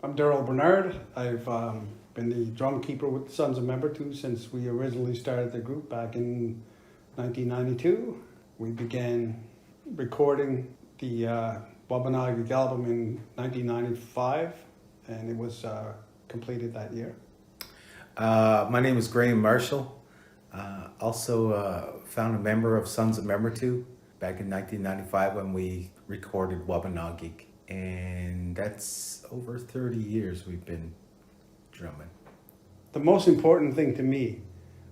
I'm Darrell Bernard. I've been the drum keeper with Sons of Membertou since we originally started the group back in 1992. We began recording the Wabanagi album in 1995, and it was completed that year. My name is Graham Marshall. Also found a member of Sons of Membertou back in 1995 when we recorded Wabanagi. And that's over 30 years we've been drumming. The most important thing to me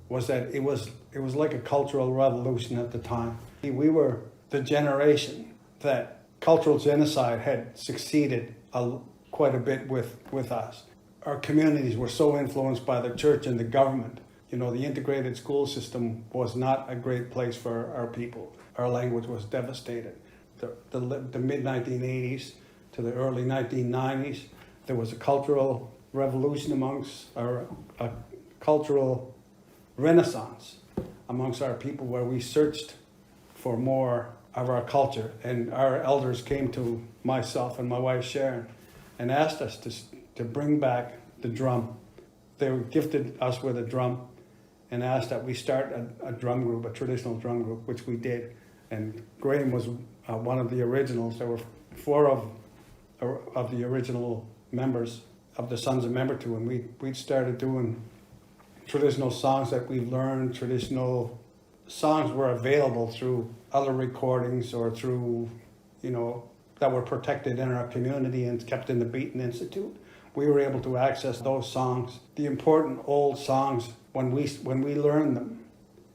was that it was like a cultural revolution at the time. We were the generation that cultural genocide had succeeded quite a bit with us. Our communities were so influenced by the church and the government. You know, the integrated school system was not a great place for our people. Our language was devastated. The mid-1980s to the early 1990s, there was a cultural revolution a cultural renaissance amongst our people where we searched for more of our culture. And our elders came to myself and my wife Sharon and asked us to bring back the drum. They gifted us with a drum and asked that we start a drum group, a traditional drum group, which we did. And Graham was one of the originals. There were four of the original members of the Sons of Membertou, and we started doing traditional songs that we've learned. Traditional songs were available through other recordings or through, that were protected in our community and kept in the Beaton Institute. We were able to access those songs, the important old songs. When we learned them,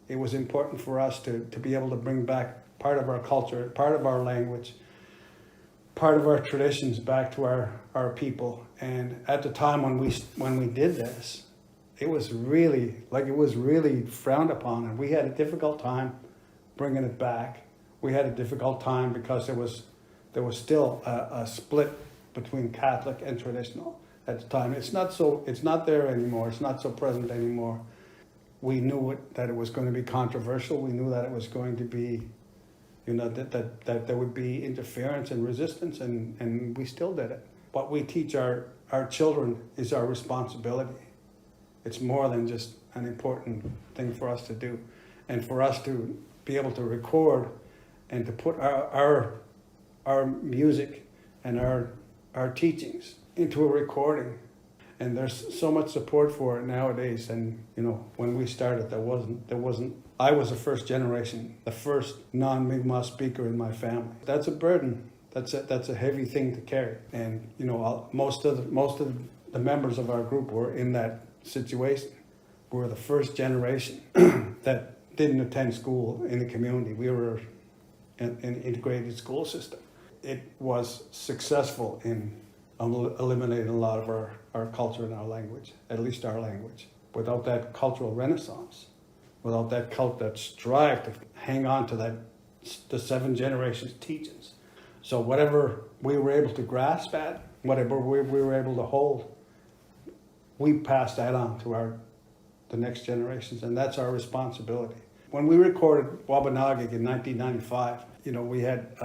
it was important for us to be able to bring back part of our culture, part of our language, part of our traditions back to our people. And at the time when we did this, it was really frowned upon, and we had a difficult time bringing it back. We had a difficult time because there was still a split between Catholic and traditional at the time. It's not there anymore. It's not so present anymore. We knew that it was going to be controversial. We knew that it was going to be, that there would be interference and resistance, and we still did it. What we teach our children is our responsibility. It's more than just an important thing for us to do. And for us to be able to record and to put our music and our teachings into a recording. And there's so much support for it nowadays. And, when we started, there wasn't. I was the first generation, the first non-Mi'kmaq speaker in my family. That's a burden. That's a heavy thing to carry. And, most of the members of our group were in that situation. We were the first generation that didn't attend school in the community. We were in an integrated school system. It was successful in eliminating a lot of our culture and our language, at least our language. Without that cultural renaissance, without that strive to hang on to the 7 generations' teachings. So whatever we were able to grasp at, whatever we were able to hold, we passed that on to the next generations, and that's our responsibility. When we recorded Wabanagi in 1995, we had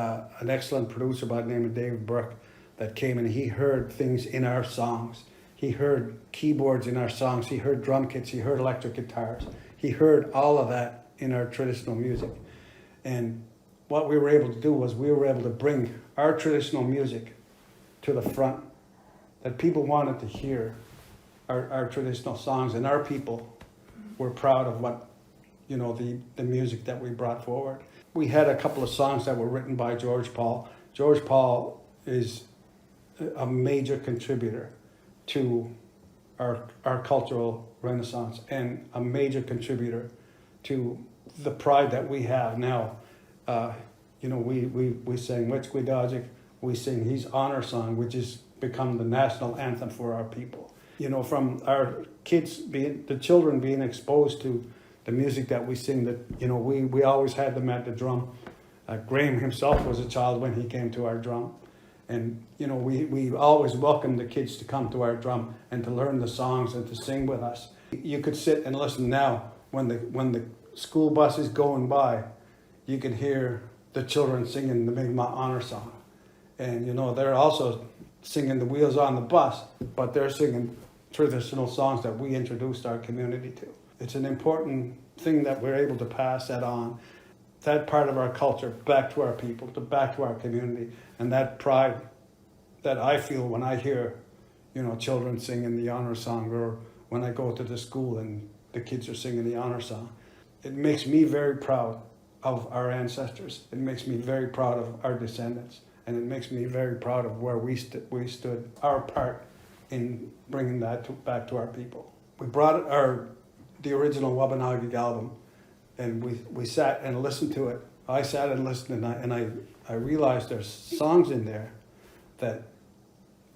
an excellent producer by the name of David Burke that came and he heard things in our songs. He heard keyboards in our songs. He heard drum kits. He heard electric guitars. He heard all of that in our traditional music. And what we were able to do was we were able to bring our traditional music to the front, that people wanted to hear our traditional songs, and our people were proud of what, the music that we brought forward. We had a couple of songs that were written by George Paul. George Paul is a major contributor to our cultural renaissance and a major contributor to the pride that we have now. We sang Wet'suwet'en, we sing His Honor Song, which has become the national anthem for our people. From our the children being exposed to the music that we sing, that, we always had them at the drum. Graham himself was a child when he came to our drum. And, we always welcomed the kids to come to our drum and to learn the songs and to sing with us. You could sit and listen now. When the school bus is going by, you can hear the children singing the Mi'kmaq Honor Song. And, they're also singing the wheels on the bus, but they're singing traditional songs that we introduced our community to. It's an important thing that we're able to pass that on, that part of our culture back to our people, back to our community, and that pride that I feel when I hear, children singing the honor song, or when I go to the school and the kids are singing the honor song. It makes me very proud of our ancestors. It makes me very proud of our descendants, and it makes me very proud of where we stood, our part in bringing that back to our people. We brought the original Wabanagi album, and we sat and listened to it. I sat and listened, and I realized there's songs in there that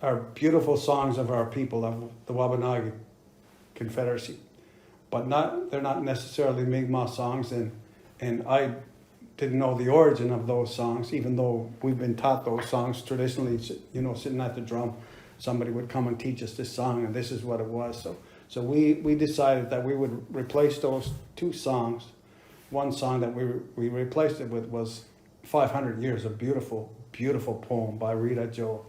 are beautiful songs of our people, of the Wabanagi Confederacy, but they're not necessarily Mi'kmaq songs, and I didn't know the origin of those songs, even though we've been taught those songs traditionally. Sitting at the drum, somebody would come and teach us this song, and this is what it was. So we decided that we would replace those two songs. One song that we replaced it with was 500 Years, a beautiful, beautiful poem by Rita Joe.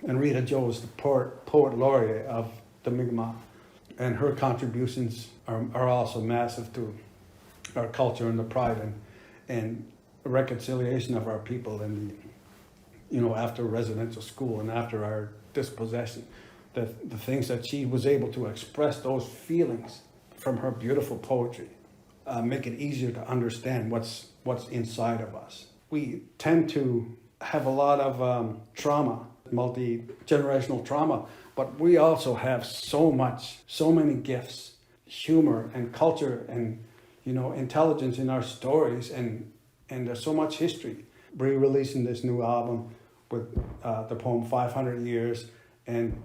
And Rita Joe is the poet laureate of the Mi'kmaq. And her contributions are also massive to our culture and the pride and the reconciliation of our people, and after residential school and after our dispossession, the things that she was able to express, those feelings from her beautiful poetry, make it easier to understand what's inside of us. We tend to have a lot of trauma, multi-generational trauma, but we also have so many gifts, humor and culture and intelligence in our stories, and there's so much history. Re-releasing this new album with the poem 500 Years and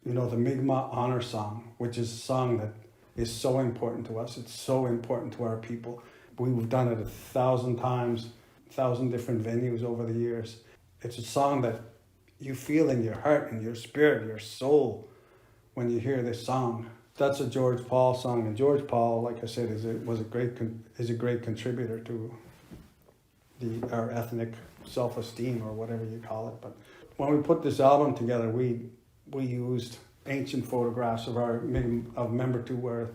the Mi'kmaq Honor Song, which is a song that is so important to us. It's so important to our people. We've done it 1,000 times, 1,000 different venues over the years. It's a song that you feel in your heart and your spirit, your soul, when you hear this song. That's a George Paul song, and George Paul, like I said, is a great contributor to our ethnic self-esteem, or whatever you call it. But when we put this album together, we used ancient photographs of Membertou, where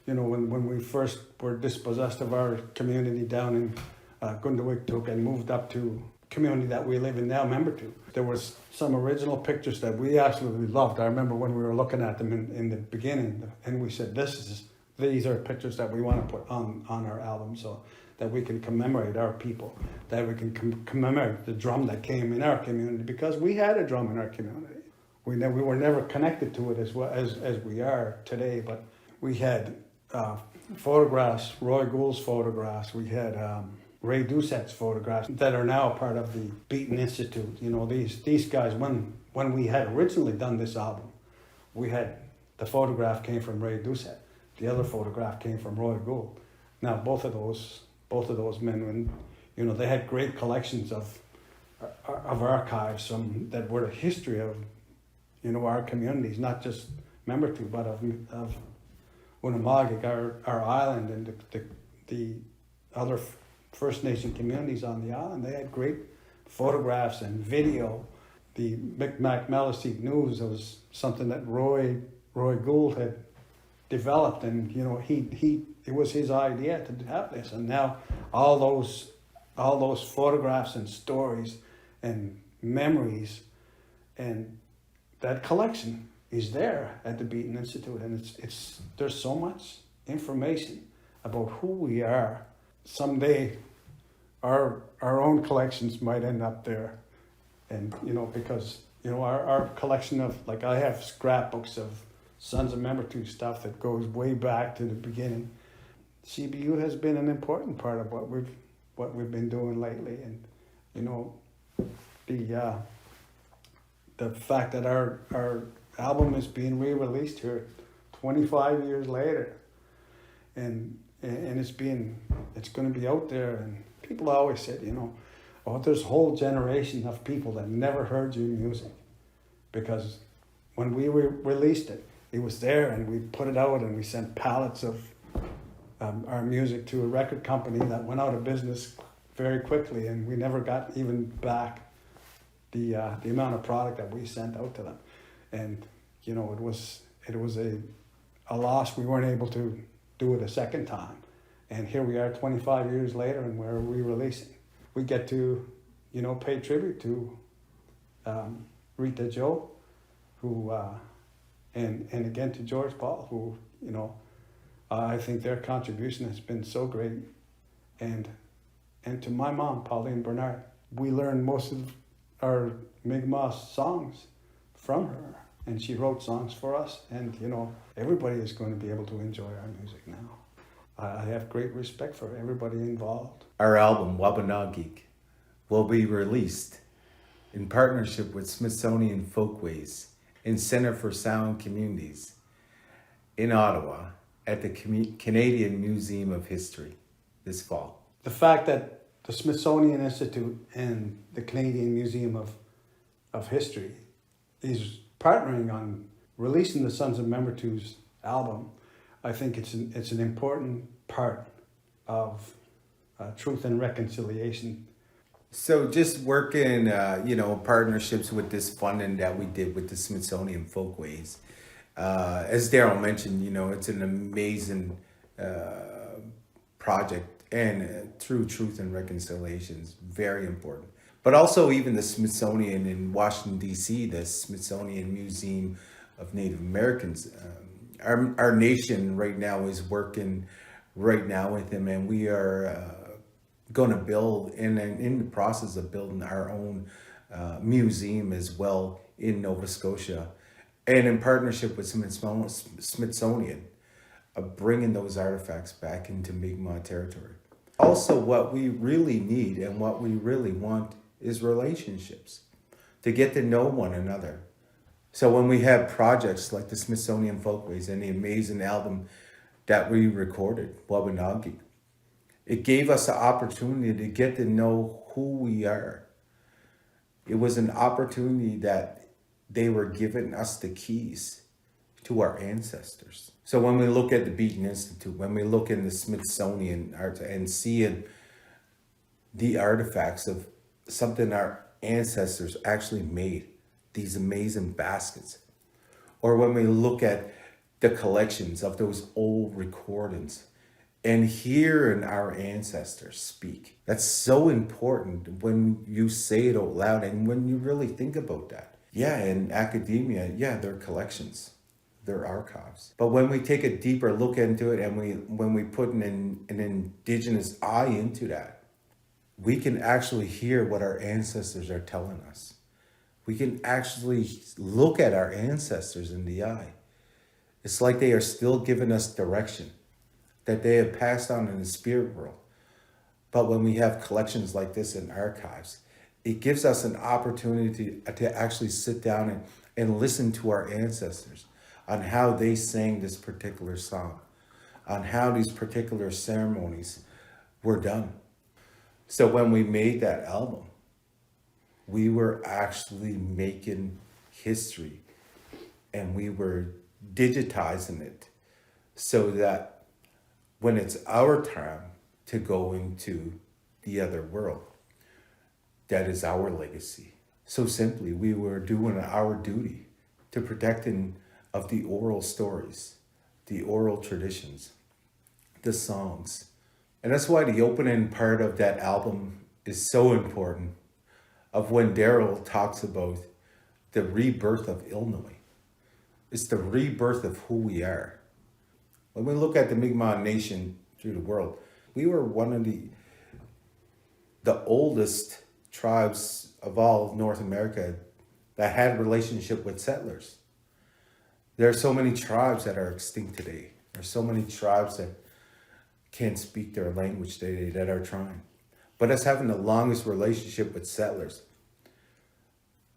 when we first were dispossessed of our community down in Gundawiktuk and moved up to community that we live in now, Membertou. There was some original pictures that we absolutely loved. I remember when we were looking at them in the beginning, and we said, these are pictures that we want to put on our album, so that we can commemorate our people, that we can commemorate the drum that came in our community, because we had a drum in our community. We were never connected to it as we are today, but we had photographs, Roy Gould's photographs. We had Ray Doucette's photographs that are now part of the Beaton Institute. These guys, when we had originally done this album, we had the photograph came from Ray Doucette. The other photograph came from Roy Gould. Now both of those men, they had great collections of archives that were the history of our communities, not just Membertou, but of Unamagig, our island, and the other First Nation communities on the island. They had great photographs and video. The Micmac Maliseet News was something that Roy Gould had developed, and it was his idea to have this. And now all those photographs and stories and memories and that collection is there at the Beaton Institute, and there's so much information about who we are. Someday our own collections might end up there, and because our collection of, like, I have scrapbooks of Sons of Membertou stuff that goes way back to the beginning. CBU has been an important part of what we've been doing lately, and the fact that our album is being re-released here 25 years later, and it's going to be out there. And people always said, there's a whole generation of people that never heard your music, because when we released it, it was there, and we put it out, and we sent pallets of our music to a record company that went out of business very quickly, and we never got even back the amount of product that we sent out to them. And, you know, it was a loss. We weren't able to do it a second time. And here we are 25 years later, and we're re-releasing. We get to, you know, pay tribute to Rita Joe, who, and again to George Paul, who, you know, I think their contribution has been so great. And to my mom, Pauline Bernard. We learned most of our Mi'kmaq songs from her, and she wrote songs for us. And, you know, everybody is going to be able to enjoy our music now. I have great respect for everybody involved. Our album, Wabanagik, will be released in partnership with Smithsonian Folkways and Center for Sound Communities in Ottawa at the Canadian Museum of History this fall. The fact that the Smithsonian Institute and the Canadian Museum of History is partnering on releasing the Sons of Membertu's album, I think it's an important part of truth and reconciliation. So just working, partnerships with this funding that we did with the Smithsonian Folkways. As Darrell mentioned, you know, it's an amazing project, and through truth and reconciliation is very important. But also even the Smithsonian in Washington, D.C., the Smithsonian Museum of Native Americans. Our nation right now is working right now with them, and we are going to build, and in the process of building our own museum as well in Nova Scotia, and in partnership with Smithsonian, bringing those artifacts back into Mi'kmaq territory. Also, what we really need and what we really want is relationships, to get to know one another. So when we have projects like the Smithsonian Folkways and the amazing album that we recorded, Wabanagi, it gave us the opportunity to get to know who we are. It was an opportunity that they were giving us the keys to our ancestors. So when we look at the Beaton Institute, when we look in the Smithsonian art and seeing the artifacts of something our ancestors actually made, these amazing baskets, or when we look at the collections of those old recordings and hearing our ancestors speak, that's so important when you say it out loud and when you really think about that. Yeah, in academia, yeah, they're collections, they're archives. But when we take a deeper look into it and when we put an indigenous eye into that, we can actually hear what our ancestors are telling us. We can actually look at our ancestors in the eye. It's like they are still giving us direction that they have passed on in the spirit world. But when we have collections like this in archives, it gives us an opportunity to actually sit down and listen to our ancestors on how they sang this particular song, on how these particular ceremonies were done. So when we made that album, we were actually making history, and we were digitizing it so that when it's our time to go into the other world, that is our legacy. So simply, we were doing our duty to protecting of the oral stories, the oral traditions, the songs. And that's why the opening part of that album is so important, of when Darrell talks about the rebirth of Illinois. It's the rebirth of who we are. When we look at the Mi'kmaq Nation through the world, we were one of the oldest tribes of all of North America that had a relationship with settlers. There are so many tribes that are extinct today. There are so many tribes that can't speak their language today that are trying. But us having the longest relationship with settlers,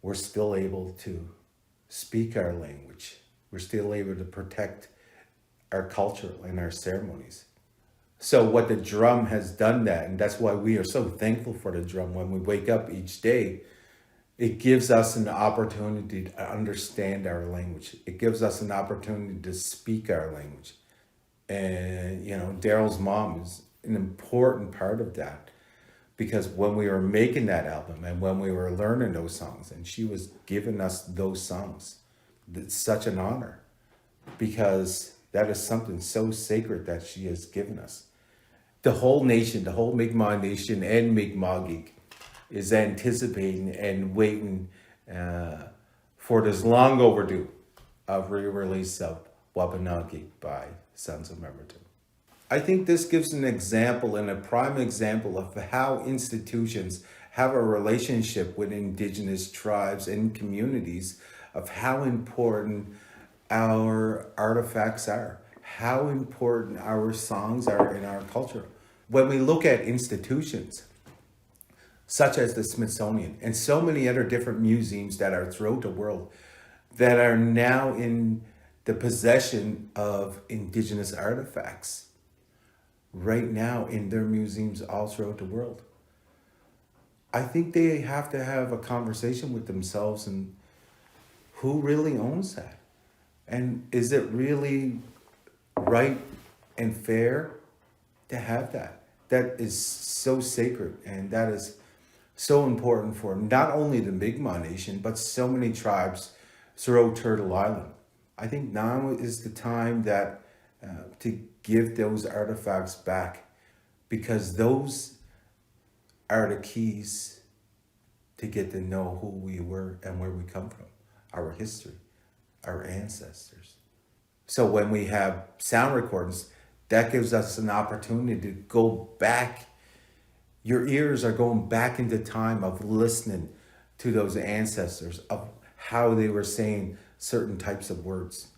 we're still able to speak our language. We're still able to protect our culture and our ceremonies. So what the drum has done that, and that's why we are so thankful for the drum when we wake up each day, it gives us an opportunity to understand our language. It gives us an opportunity to speak our language. And, Darrell's mom is an important part of that. Because when we were making that album and when we were learning those songs, and she was giving us those songs, it's such an honor, because that is something so sacred that she has given us. The whole nation, the whole Mi'kmaq nation and Mi'kma'ki is anticipating and waiting for this long overdue of re-release of Wabanaki by Sons of Mermittu. I think this gives an example and a prime example of how institutions have a relationship with indigenous tribes and communities, of how important our artifacts are, how important our songs are in our culture. When we look at institutions such as the Smithsonian and so many other different museums that are throughout the world that are now in the possession of indigenous artifacts, right now in their museums all throughout the world, I think they have to have a conversation with themselves and who really owns that? And is it really right and fair to have that? That is so sacred, and that is so important for not only the Mi'kmaq Nation, but so many tribes throughout Turtle Island. I think now is the time that to give those artifacts back, because those are the keys to get to know who we were and where we come from, our history, our ancestors. So when we have sound recordings, that gives us an opportunity to go back. Your ears are going back into time of listening to those ancestors, of how they were saying certain types of words.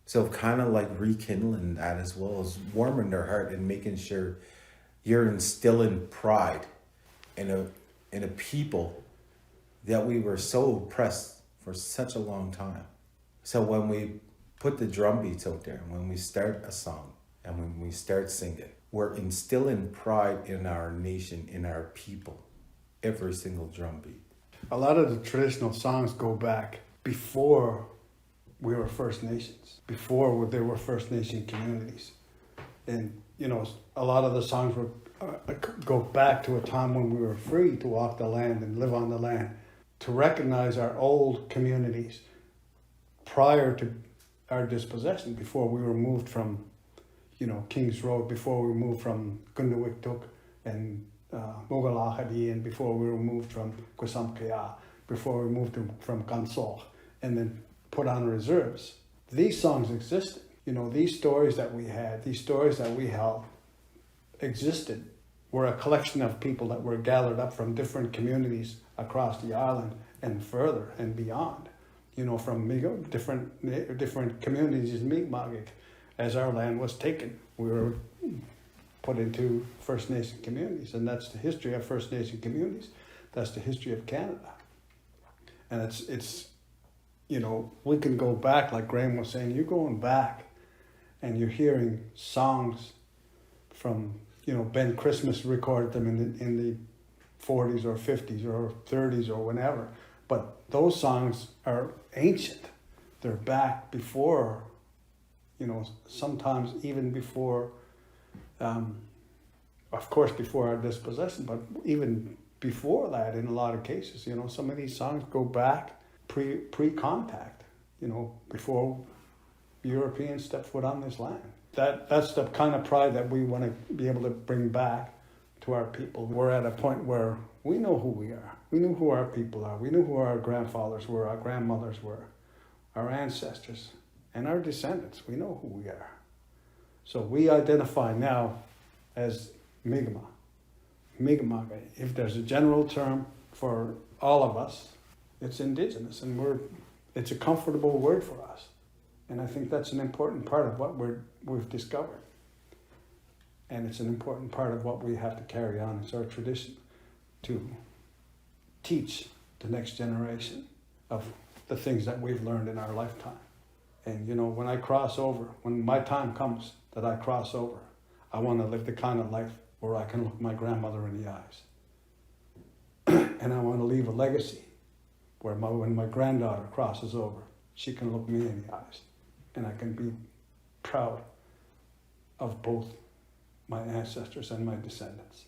So kind of like rekindling that, as well as warming their heart and making sure you're instilling pride in a people that we were so oppressed for such a long time. So when we put the drum beats out there, when we start a song and when we start singing, we're instilling pride in our nation, in our people, every single drum beat. A lot of the traditional songs go back before we were First Nations, before there were First Nation communities. And, you know, a lot of the songs go back to a time when we were free to walk the land and live on the land, to recognize our old communities prior to our dispossession, before we were moved from, you know, King's Road, before we moved from Gundawiktuk and Mugalahadi, and before we were moved from Kwisampkaya, before we moved from Kansol, and then put on reserves. These songs existed. You know, these stories that we had, these stories that we held existed, were a collection of people that were gathered up from different communities across the island and further and beyond. You know, from different communities in Mi'kmaq. As our land was taken, we were put into First Nation communities, and that's the history of First Nation communities. That's the history of Canada. And it's you know, we can go back, like Graham was saying, you're going back and you're hearing songs from, you know, Ben Christmas recorded them in the 40s or 50s or 30s or whenever. But those songs are ancient. They're back before, you know, sometimes even before, of course, before our dispossession, but even before that in a lot of cases. You know, some of these songs go back pre-contact, you know, before Europeans stepped foot on this land. That's the kind of pride that we want to be able to bring back to our people. We're at a point where we know who we are. We know who our people are. We know who our grandfathers were, our grandmothers were, our ancestors, and our descendants. We know who we are. So we identify now as Mi'kmaq. Mi'kmaq. If there's a general term for all of us, it's indigenous, and it's a comfortable word for us. And I think that's an important part of what we've discovered. And it's an important part of what we have to carry on. It's our tradition to teach the next generation of the things that we've learned in our lifetime. And, you know, when I cross over, when my time comes that I cross over, I want to live the kind of life where I can look my grandmother in the eyes. And I want to leave a legacy where when my granddaughter crosses over, she can look me in the eyes, and I can be proud of both my ancestors and my descendants.